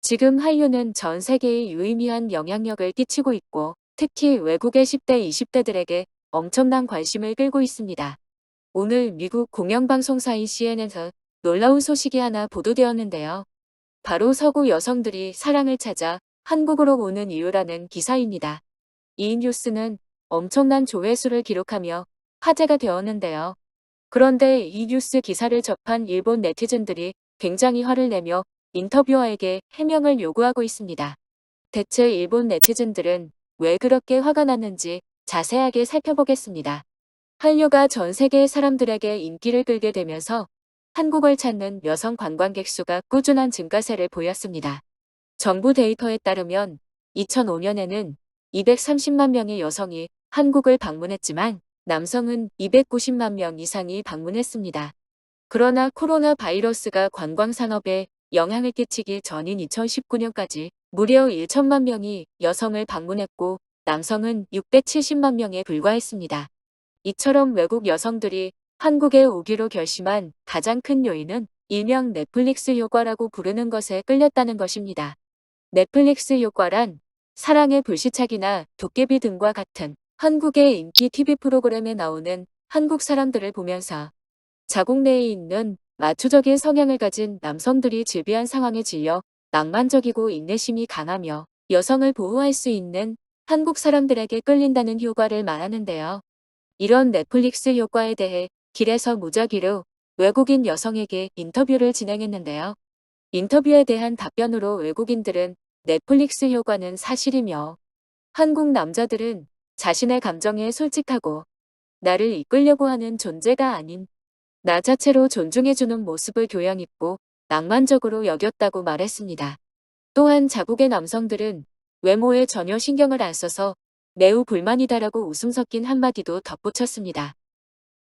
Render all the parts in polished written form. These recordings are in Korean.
지금 한류는 전 세계에 유의미한 영향력을 끼치고 있고 특히 외국의 10대, 20대들에게 엄청난 관심을 끌고 있습니다. 오늘 미국 공영방송사인 CNN에서 놀라운 소식이 하나 보도되었는데요. 바로 서구 여성들이 사랑을 찾아 한국으로 오는 이유라는 기사입니다. 이 뉴스는 엄청난 조회수를 기록하며 화제가 되었는데요. 그런데 이 뉴스 기사를 접한 일본 네티즌들이 굉장히 화를 내며 인터뷰어에게 해명을 요구하고 있습니다. 대체 일본 네티즌들은 왜 그렇게 화가 났는지 자세하게 살펴보겠습니다. 한류가 전 세계 사람들에게 인기를 끌게 되면서 한국을 찾는 여성 관광객 수가 꾸준한 증가세를 보였습니다. 정부 데이터에 따르면 2005년에는 230만 명의 여성이 한국을 방문했지만 남성은 290만 명 이상이 방문했습니다. 그러나 코로나 바이러스가 관광 산업에 영향을 끼치기 전인 2019년까지 무려 1천만 명이 여성을 방문했고 남성은 670만 명에 불과했습니다. 이처럼 외국 여성들이 한국에 오기로 결심한 가장 큰 요인은 일명 넷플릭스 효과라고 부르는 것에 끌렸다는 것입니다. 넷플릭스 효과란 사랑의 불시착이나 도깨비 등과 같은 한국의 인기 TV 프로그램에 나오는 한국 사람들을 보면서 자국 내에 있는 마초적인 성향을 가진 남성들이 질비한 상황에 질려 낭만적이고 인내심이 강하며 여성을 보호할 수 있는 한국 사람들에게 끌린다는 효과를 말하는데요. 이런 넷플릭스 효과에 대해 길에서 무작위로 외국인 여성에게 인터뷰를 진행했는데요. 인터뷰에 대한 답변으로 외국인들은 넷플릭스 효과는 사실이며 한국 남자들은 자신의 감정에 솔직하고 나를 이끌려고 하는 존재가 아닌 나 자체로 존중해주는 모습을 교양있고 낭만적으로 여겼다고 말했습니다. 또한 자국의 남성들은 외모에 전혀 신경을 안 써서 매우 불만이다라고 웃음 섞인 한마디도 덧붙였습니다.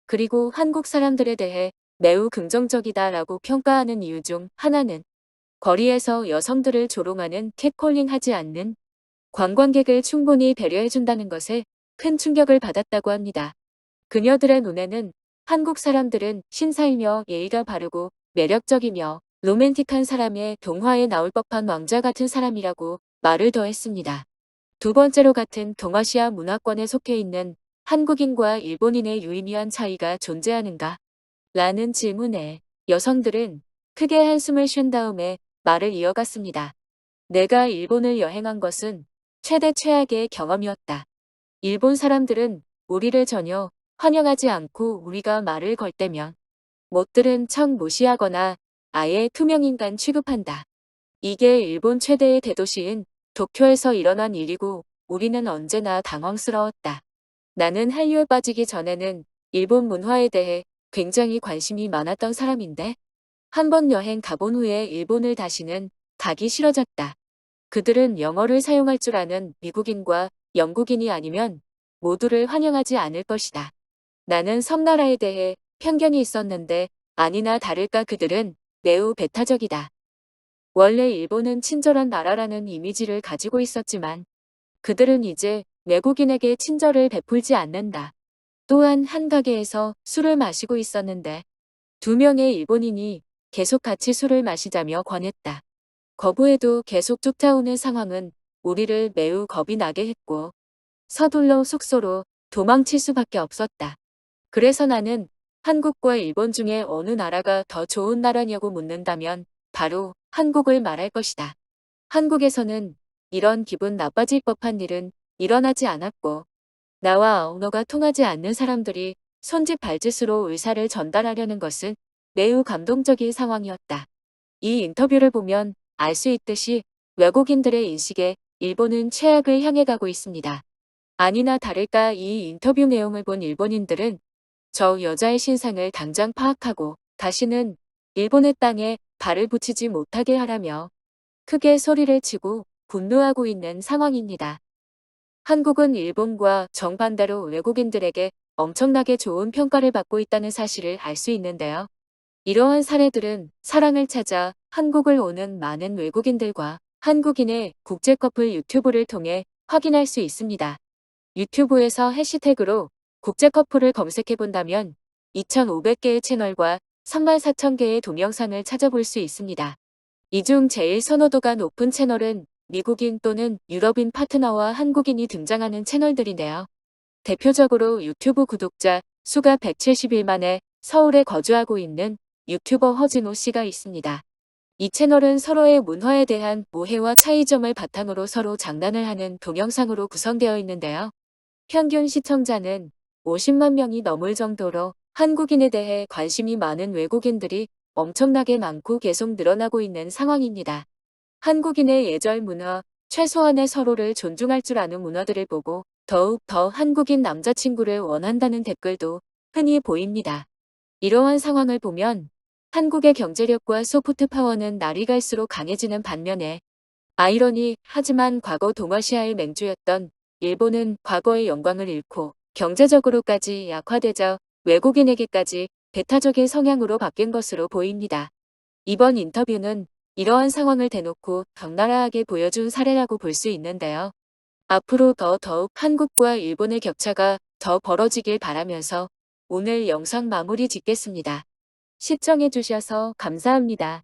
그리고 한국 사람들에 대해 매우 긍정적이다라고 평가하는 이유 중 하나는 거리에서 여성들을 조롱하는 캣콜링 하지 않는 관광객을 충분히 배려해준다는 것에 큰 충격을 받았다고 합니다. 그녀들의 눈에는 한국 사람들은 신사이며 예의가 바르고 매력적이며 로맨틱한 사람의 동화에 나올 법한 왕자 같은 사람이라고 말을 더했습니다. 두 번째로 같은 동아시아 문화권에 속해 있는 한국인과 일본인의 유의미한 차이가 존재하는가? 라는 질문에 여성들은 크게 한숨을 쉰 다음에 말을 이어갔습니다. 내가 일본을 여행한 것은 최대 최악의 경험이었다. 일본 사람들은 우리를 전혀 환영하지 않고 우리가 말을 걸 때면 못들은 척 무시하거나 아예 투명인간 취급한다. 이게 일본 최대의 대도시인 도쿄에서 일어난 일이고 우리는 언제나 당황스러웠다. 나는 한류에 빠지기 전에는 일본 문화에 대해 굉장히 관심이 많았던 사람인데 한 번 여행 가본 후에 일본을 다시는 가기 싫어졌다. 그들은 영어를 사용할 줄 아는 미국인과 영국인이 아니면 모두를 환영하지 않을 것이다. 나는 섬나라에 대해 편견이 있었는데 아니나 다를까 그들은 매우 배타적이다. 원래 일본은 친절한 나라라는 이미지를 가지고 있었지만 그들은 이제 외국인에게 친절을 베풀지 않는다. 또한 한 가게에서 술을 마시고 있었는데 두 명의 일본인이 계속 같이 술을 마시자며 권했다. 거부해도 계속 쫓아오는 상황은 우리를 매우 겁이 나게 했고 서둘러 숙소로 도망칠 수밖에 없었다. 그래서 나는 한국과 일본 중에 어느 나라가 더 좋은 나라냐고 묻는다면 바로 한국을 말할 것이다. 한국에서는 이런 기분 나빠질 법한 일은 일어나지 않았고 나와 언어가 통하지 않는 사람들이 손짓 발짓으로 의사를 전달하려는 것은 매우 감동적인 상황이었다. 이 인터뷰를 보면 알 수 있듯이 외국인들의 인식에 일본은 최악을 향해 가고 있습니다. 아니나 다를까 이 인터뷰 내용을 본 일본인들은 저 여자의 신상을 당장 파악하고 다시는 일본의 땅에 발을 붙이지 못하게 하라며 크게 소리를 치고 분노하고 있는 상황입니다. 한국은 일본과 정반대로 외국인들에게 엄청나게 좋은 평가를 받고 있다는 사실을 알 수 있는데요. 이러한 사례들은 사랑을 찾아 한국을 오는 많은 외국인들과 한국인의 국제 커플 유튜브를 통해 확인할 수 있습니다. 유튜브에서 해시태그로 국제 커플을 검색해 본다면 2,500개의 채널과 34,000개의 동영상을 찾아볼 수 있습니다. 이 중 제일 선호도가 높은 채널은 미국인 또는 유럽인 파트너와 한국인이 등장하는 채널들인데요. 대표적으로 유튜브 구독자 수가 171만에 서울에 거주하고 있는 유튜버 허진호 씨가 있습니다. 이 채널은 서로의 문화에 대한 오해와 차이점을 바탕으로 서로 장난을 하는 동영상으로 구성되어 있는데요. 평균 시청자는 50만 명이 넘을 정도로 한국인에 대해 관심이 많은 외국인들이 엄청나게 많고 계속 늘어나고 있는 상황입니다. 한국인의 예절 문화, 최소한의 서로를 존중할 줄 아는 문화들을 보고 더욱 더 한국인 남자친구를 원한다는 댓글도 흔히 보입니다. 이러한 상황을 보면 한국의 경제력과 소프트 파워는 날이 갈수록 강해지는 반면에 하지만 과거 동아시아의 맹주였던 일본은 과거의 영광을 잃고 경제적으로까지 약화되자 외국인에게까지 배타적인 성향으로 바뀐 것으로 보입니다. 이번 인터뷰는 이러한 상황을 대놓고 적나라하게 보여준 사례라고 볼 수 있는데요. 앞으로 더욱 한국과 일본의 격차가 더 벌어지길 바라면서 오늘 영상 마무리 짓겠습니다. 시청해주셔서 감사합니다.